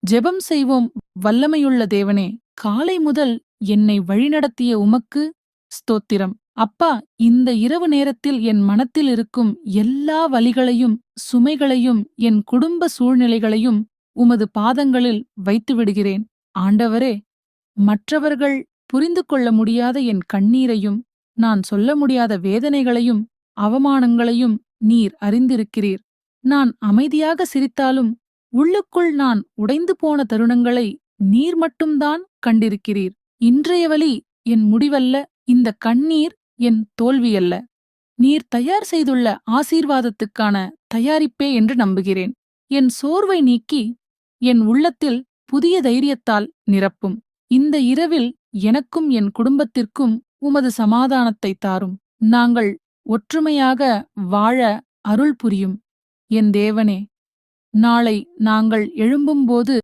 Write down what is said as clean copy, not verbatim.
ஜெபம் செய்வோம். வல்லமையுள்ள தேவனே, காலை முதல் என்னை வழிநடத்திய உமக்கு ஸ்தோத்திரம். அப்பா, இந்த இரவு நேரத்தில் என் மனத்தில் இருக்கும் எல்லா வலிகளையும், சுமைகளையும், என் குடும்ப சூழ்நிலைகளையும் உமது பாதங்களில் வைத்து விடுகிறேன். ஆண்டவரே, மற்றவர்கள் புரிந்து கொள்ள முடியாத என் கண்ணீரையும், நான் சொல்ல முடியாத வேதனைகளையும், அவமானங்களையும் நீர் அறிந்திருக்கிறீர். நான் அமைதியாக சிரித்தாலும் உள்ளுக்குள் நான் உடைந்து போன தருணங்களை நீர் மட்டும்தான் கண்டிருக்கிறீர். இன்றைய வலி என் முடிவல்ல, இந்த கண்ணீர் என் தோல்வியல்ல. நீர் தயார் செய்துள்ள ஆசீர்வாதத்துக்கான தயாரிப்பே என்று நம்புகிறேன். என் சோர்வை நீக்கி என் உள்ளத்தில் புதிய தைரியத்தால் நிரப்பும். இந்த இரவில் எனக்கும் என் குடும்பத்திற்கும் உமது சமாதானத்தை தாரும். நாங்கள் ஒற்றுமையாக வாழ அருள் புரியும். என் தேவனே, நாளை நாங்கள் எழும்பும்போது